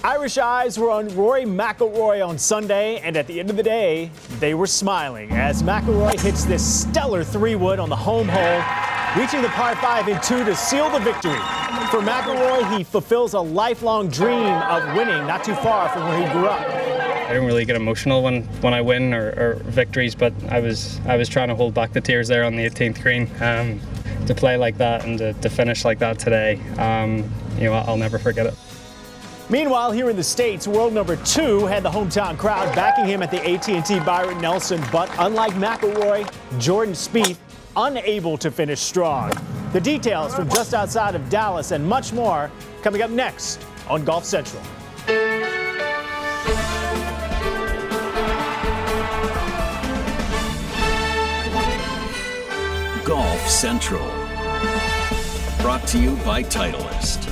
Irish eyes were on Rory McIlroy on Sunday, and at the end of the day, they were smiling as McIlroy hits this stellar 3-wood on the home hole, reaching the par 5 in 2 to seal the victory. For McIlroy, he fulfills a lifelong dream of winning not too far from where he grew up. I don't really get emotional when I win or victories, but I was trying to hold back the tears there on the 18th green. To play like that and to finish like that today, I'll never forget it. Meanwhile, here in the States, world number 2 had the hometown crowd backing him at the AT&T Byron Nelson, but unlike McIlroy, Jordan Spieth unable to finish strong. The details from just outside of Dallas and much more coming up next on Golf Central. Golf Central, brought to you by Titleist.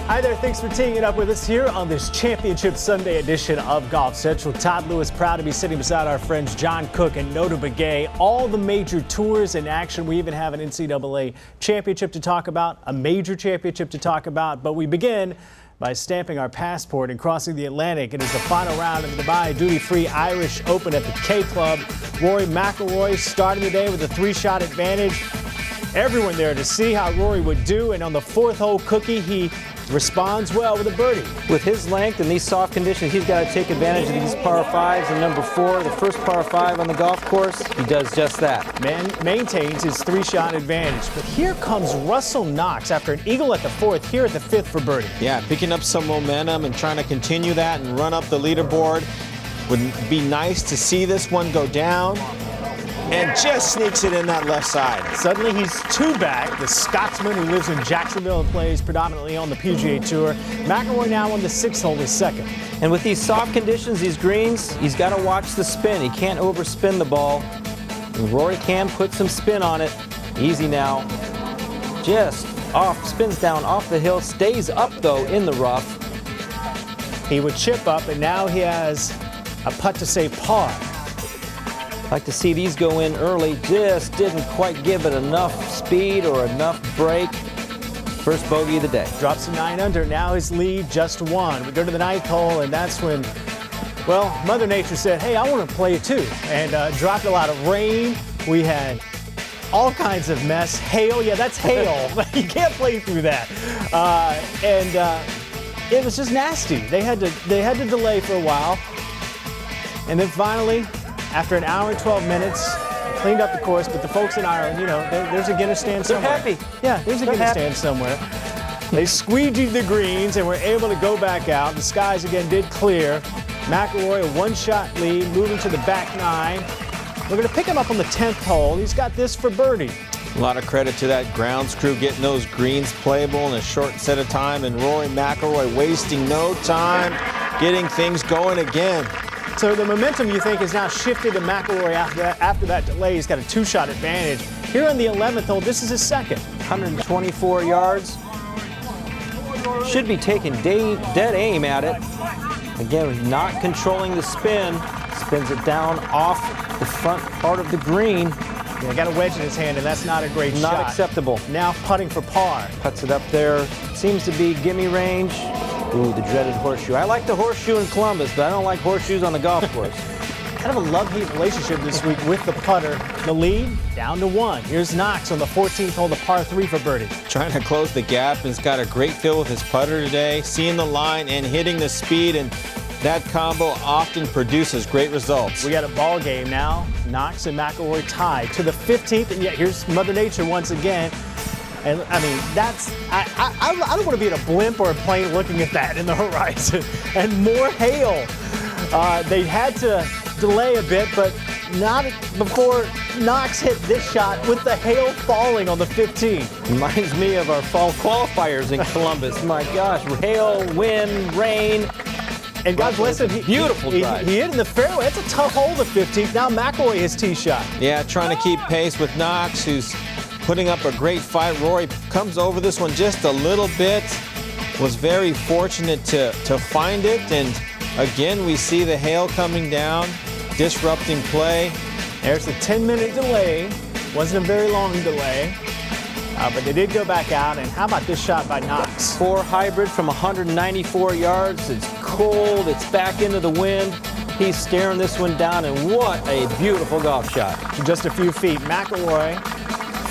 Hi there, thanks for teeing it up with us here on this Championship Sunday edition of Golf Central. Todd Lewis proud to be sitting beside our friends John Cook and Notah Begay. All the major tours in action. We even have an NCAA championship to talk about, a major championship to talk about. But we begin by stamping our passport and crossing the Atlantic. It is the final round of the Dubai Duty-Free Irish Open at the K Club. Rory McIlroy starting the day with a 3-shot advantage. Everyone there to see how Rory would do, and on the 4th hole cookie, he responds well with a birdie. With his length and these soft conditions, he's got to take advantage of these par 5s. And number 4, the first par 5 on the golf course, he does just that. Maintains his 3-shot advantage. But here comes Russell Knox after an eagle at the 4th, here at the 5th for birdie. Yeah, picking up some momentum and trying to continue that and run up the leaderboard. Would be nice to see this one go down. And just sneaks it in that left side. Suddenly he's 2 back. The Scotsman who lives in Jacksonville and plays predominantly on the PGA Tour. McIlroy now on the 6th hole is 2nd. And with these soft conditions, these greens, he's got to watch the spin. He can't overspin the ball. And Rory can put some spin on it. Easy now. Just off, spins down off the hill, stays up though in the rough. He would chip up, and now he has a putt to say par. Like to see these go in early. Just didn't quite give it enough speed or enough break. First bogey of the day. Drops to 9 under. Now his lead just 1. We go to the 9th hole, and that's when, well, Mother Nature said, hey, I want to play it too. And dropped a lot of rain. We had all kinds of mess. Hail, yeah, that's hail. You can't play through that. It was just nasty. They had to delay for a while. And then finally, after an hour and 12 minutes, cleaned up the course, but the folks in Ireland, there's a Guinness stand somewhere. They're happy. Yeah, there's a Guinness stand somewhere. They squeegeed the greens and were able to go back out. The skies again did clear. McIlroy, a 1-shot lead, moving to the back 9. We're going to pick him up on the 10th hole. He's got this for birdie. A lot of credit to that grounds crew getting those greens playable in a short set of time, and Rory McIlroy wasting no time, getting things going again. So the momentum, you think, is now shifted to McIlroy after that delay. He's got a 2-shot advantage. Here on the 11th hole, this is his 2nd. 124 yards. Should be taking dead aim at it. Again, not controlling the spin. Spins it down off the front part of the green. Yeah, got a wedge in his hand, and that's not a great shot. Not acceptable. Now putting for par. Puts it up there. Seems to be gimme range. Ooh, the dreaded horseshoe. I like the horseshoe in Columbus, but I don't like horseshoes on the golf course. Kind of a love-hate relationship this week with the putter. The lead down to 1. Here's Knox on the 14th hole, the par 3 for birdie. Trying to close the gap, and he's got a great feel with his putter today, seeing the line and hitting the speed, and that combo often produces great results. We got a ball game now. Knox and McIlroy tied to the 15th, and yet here's Mother Nature once again. And I mean, I don't want to be in a blimp or a plane looking at that in the horizon. And more hail. They had to delay a bit, but not before Knox hit this shot with the hail falling on the 15th. Reminds me of our fall qualifiers in Columbus. My gosh, hail, wind, rain. And God bless him, beautiful drive. He hit in the fairway. It's a tough hole, the 15th. Now McIlroy his tee shot. Yeah, trying to keep pace with Knox, who's putting up a great fight. Rory comes over this one just a little bit. Was very fortunate to find it. And again, we see the hail coming down, disrupting play. There's a 10-minute delay. Wasn't a very long delay. But they did go back out, and how about this shot by Knox? 4 hybrid from 194 yards. It's cold, it's back into the wind. He's staring this one down, and what a beautiful golf shot. Just a few feet. Mcilroy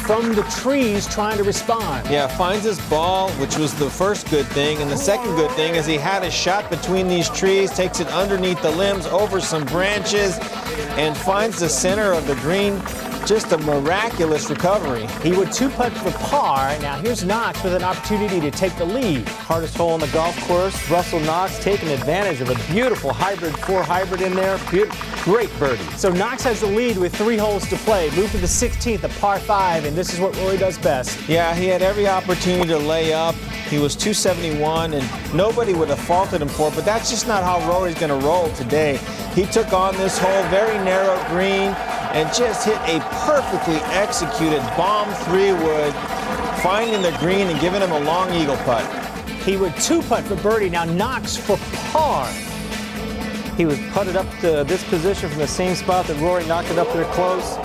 from the trees trying to respond. Yeah, finds his ball, which was the first good thing, and the second good thing is he had a shot between these trees, takes it underneath the limbs, over some branches, and finds the center of the green. Just a miraculous recovery. He would 2-putt for par. Now here's Knox with an opportunity to take the lead. Hardest hole on the golf course. Russell Knox taking advantage of a beautiful hybrid, 4 hybrid in there. Great birdie. So Knox has the lead with 3 holes to play. Move to the 16th, a par 5, and this is what Rory does best. Yeah, he had every opportunity to lay up. He was 271, and nobody would have faulted him for it, but that's just not how Rory's going to roll today. He took on this hole, very narrow green, and just hit a perfectly executed bomb 3-wood, finding the green and giving him a long eagle putt. He would 2-putt for birdie. Now Knox for par. He was putted up to this position from the same spot that Rory knocked it up there close.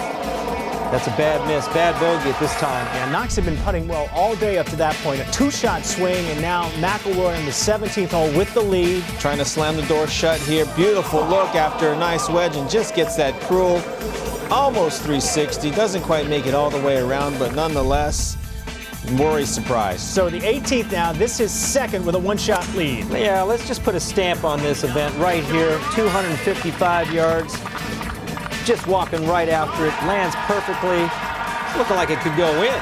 That's a bad miss, bad bogey at this time. Yeah, Knox had been putting well all day up to that point. A 2-shot swing, and now Mcilroy in the 17th hole with the lead. Trying to slam the door shut here. Beautiful look after a nice wedge, and just gets that cruel, almost 360. Doesn't quite make it all the way around, but nonetheless, Rory's surprised. So the 18th now, this is second with a 1-shot lead. Yeah, let's just put a stamp on this event right here. 255 yards. Just walking right after it, lands perfectly. It's looking like it could go in.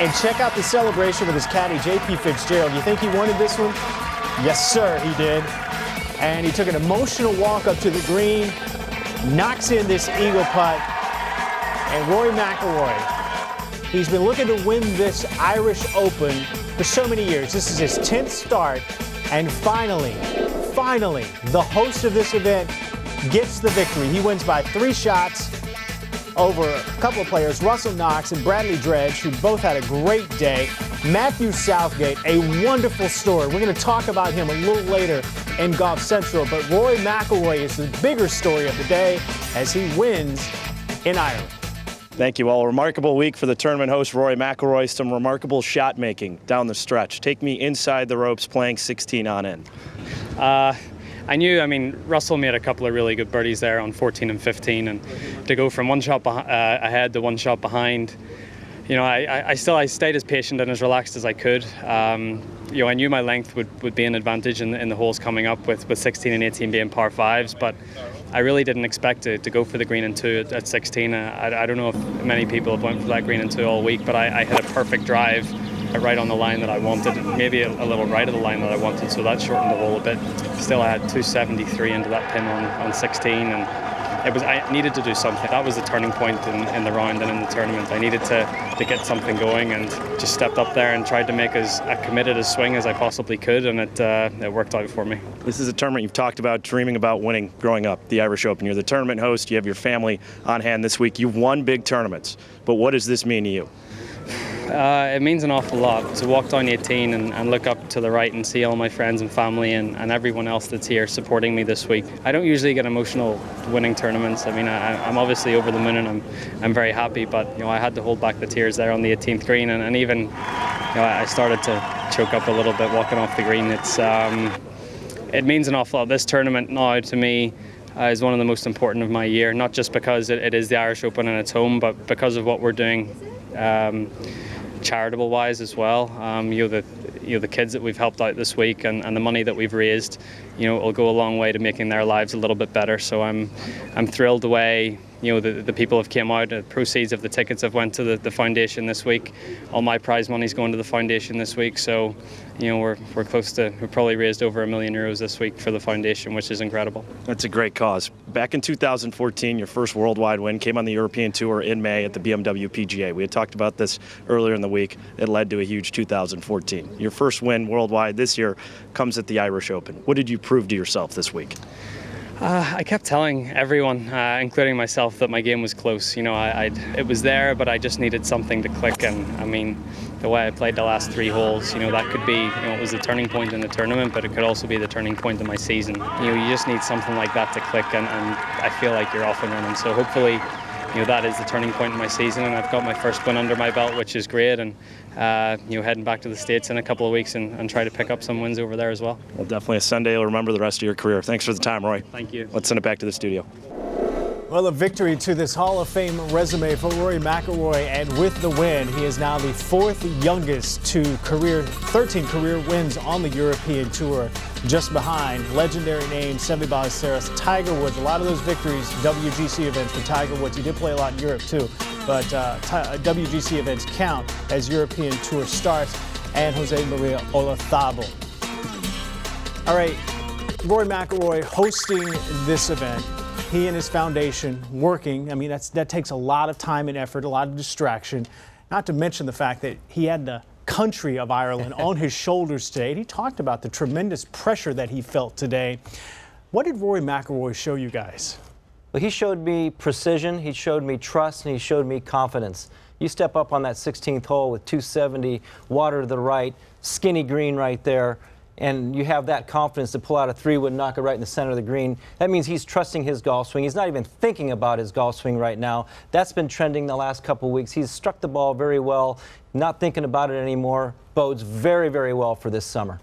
And check out the celebration with his caddy, J.P. Fitzgerald. You think he wanted this one? Yes, sir, he did. And he took an emotional walk up to the green, knocks in this eagle putt, and Rory Mcilroy, he's been looking to win this Irish Open for so many years. This is his 10th start, and finally, the host of this event gets the victory. He wins by 3 shots over a couple of players, Russell Knox and Bradley Dredge, who both had a great day. Matthew Southgate, a wonderful story. We're going to talk about him a little later in Golf Central, but Rory Mcilroy is the bigger story of the day as he wins in Ireland. Thank you. Well, a remarkable week for the tournament host, Rory Mcilroy. Some remarkable shot making down the stretch. Take me inside the ropes playing 16 on in. Russell made a couple of really good birdies there on 14 and 15, and to go from 1 shot ahead to 1 shot behind, I stayed as patient and as relaxed as I could. I knew my length would be an advantage in the holes coming up with 16 and 18 being par 5s, but I really didn't expect to go for the green and 2 at 16. I don't know if many people have went for that green and 2 all week, but I hit a perfect drive right on the line that I wanted, maybe a little right of the line that I wanted, so that shortened the hole a bit. Still, I had 273 into that pin on 16, and I needed to do something. That was the turning point in the round and in the tournament. I needed to get something going, and just stepped up there and tried to make as committed a swing as I possibly could, and it worked out for me. This is a tournament you've talked about, dreaming about winning growing up, the Irish Open. You're the tournament host, you have your family on hand this week. You've won big tournaments, but what does this mean to you? It means an awful lot to walk down 18 and look up to the right and see all my friends and family and everyone else that's here supporting me this week. I don't usually get emotional winning tournaments. I'm obviously over the moon and I'm very happy, but I had to hold back the tears there on the 18th green, and even I started to choke up a little bit walking off the green. It means an awful lot. This tournament now to me is one of the most important of my year, not just because it is the Irish Open and it's home, but because of what we're doing charitable wise as well. The kids that we've helped out this week and the money that we've raised, will go a long way to making their lives a little bit better. So I'm thrilled the way the people have came out. The proceeds of the tickets have went to the foundation this week. All my prize money's going to the foundation this week. So we're probably raised over €1 million this week for the foundation, which is incredible. That's a great cause. Back in 2014, your first worldwide win came on the European Tour in May at the BMW PGA. We had talked about this earlier in the week. It led to a huge 2014. Your first win worldwide this year comes at the Irish Open. What did you prove to yourself this week? I kept telling everyone, including myself, that my game was close. It was there, but I just needed something to click. And the way I played the last 3 holes, that could be, it was the turning point in the tournament, but it could also be the turning point in my season. You just need something like that to click, and I feel like you're off and running. So hopefully that is the turning point in my season, and I've got my first win under my belt, which is great. And heading back to the States in a couple of weeks and try to pick up some wins over there as well. Well, definitely a Sunday you'll remember the rest of your career. Thanks for the time, Roy. Thank you. Let's send it back to the studio. Well, a victory to this Hall of Fame resume for Rory McIlroy, and with the win, he is now the 4th youngest to 13 career wins on the European Tour, just behind legendary name Seve Ballesteros, Tiger Woods. A lot of those victories, WGC events for Tiger Woods. He did play a lot in Europe too, but WGC events count as European Tour starts, and Jose Maria Olazabal. All right, Rory McIlroy hosting this event. He and his foundation working. I mean, that takes a lot of time and effort, a lot of distraction, not to mention the fact that he had the country of Ireland on his shoulders today. And he talked about the tremendous pressure that he felt today. What did Rory McIlroy show you guys? Well, he showed me precision, he showed me trust, and he showed me confidence. You step up on that 16th hole with 270, water to the right, skinny green right there, and you have that confidence to pull out a 3-wood, knock it right in the center of the green. That means he's trusting his golf swing. He's not even thinking about his golf swing right now. That's been trending the last couple of weeks. He's struck the ball very well, not thinking about it anymore. Bodes very, very well for this summer.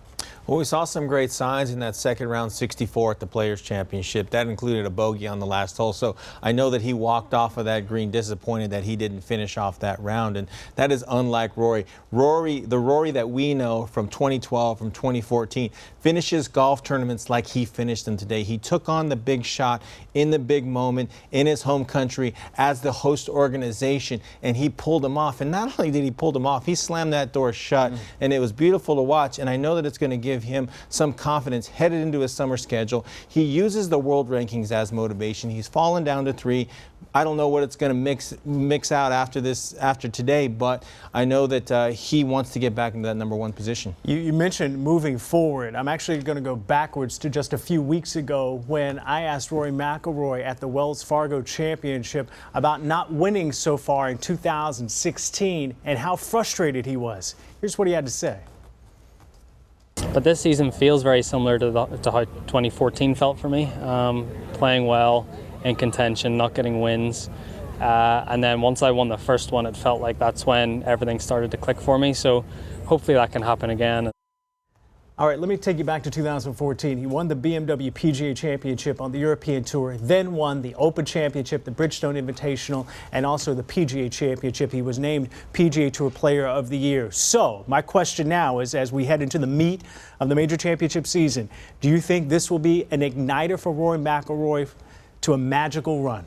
Well, we saw some great signs in that second round 64 at the Players' Championship. That included a bogey on the last hole. So I know that he walked off of that green disappointed that he didn't finish off that round. And that is unlike Rory. The Rory that we know from 2012, from 2014, finishes golf tournaments like he finished them today. He took on the big shot in the big moment in his home country as the host organization, and he pulled them off. And not only did he pull them off, he slammed that door shut, and it was beautiful to watch. And I know that it's going to give him some confidence headed into his summer schedule. He uses the world rankings as motivation. He's fallen down to 3. I don't know what it's going to mix out after today, but I know that he wants to get back into that #1 position. You mentioned moving forward. I'm actually going to go backwards to just a few weeks ago when I asked Rory McIlroy at the Wells Fargo Championship about not winning so far in 2016 and how frustrated he was. Here's what he had to say. But this season feels very similar to how 2014 felt for me. Playing well, in contention, not getting wins. And then once I won the first one, it felt like that's when everything started to click for me. So hopefully that can happen again. All right, let me take you back to 2014. He won the BMW PGA Championship on the European Tour, then won the Open Championship, the Bridgestone Invitational, and also the PGA Championship. He was named PGA Tour Player of the Year. So my question now is, as we head into the meat of the major championship season, do you think this will be an igniter for Rory McIlroy to a magical run?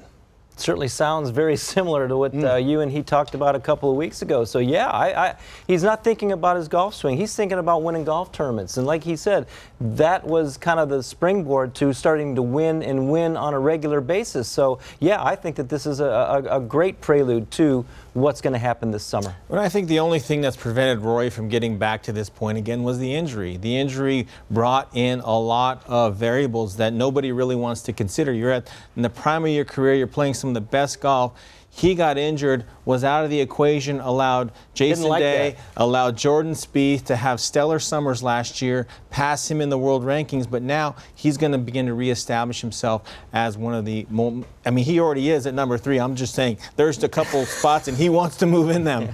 Certainly sounds very similar to what you and he talked about a couple of weeks ago. So yeah, he's not thinking about his golf swing. He's thinking about winning golf tournaments. And like he said, that was kind of the springboard to starting to win and win on a regular basis. So yeah, I think that this is a great prelude to what's going to happen this summer. Well, I think the only thing that's prevented Rory from getting back to this point again was the injury. The injury brought in a lot of variables that nobody really wants to consider. You're in the prime of your career, you're playing some of the best golf. He got injured, was out of the equation, allowed Jason Day, allowed Jordan Spieth to have stellar summers last year, pass him in the world rankings, but now he's going to begin to reestablish himself as one of the, I mean, he already is at #3. I'm just saying there's a couple spots and he wants to move in them.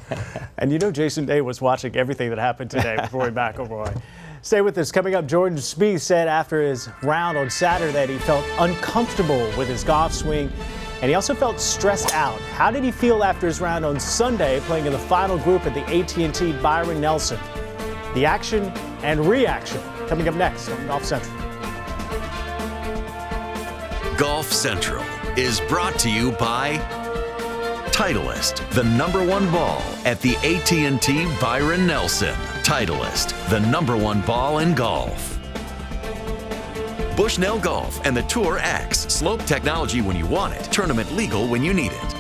And you know Jason Day was watching everything that happened today with Rory McIlroy. Stay with us. Coming up, Jordan Spieth said after his round on Saturday that he felt uncomfortable with his golf swing, and he also felt stressed out. How did he feel after his round on Sunday, playing in the final group at the AT&T Byron Nelson? The action and reaction coming up next on Golf Central. Golf Central is brought to you by Titleist, the #1 ball at the AT&T Byron Nelson. Titleist, the #1 ball in golf. Bushnell Golf and the Tour X. Slope technology when you want it. Tournament legal when you need it.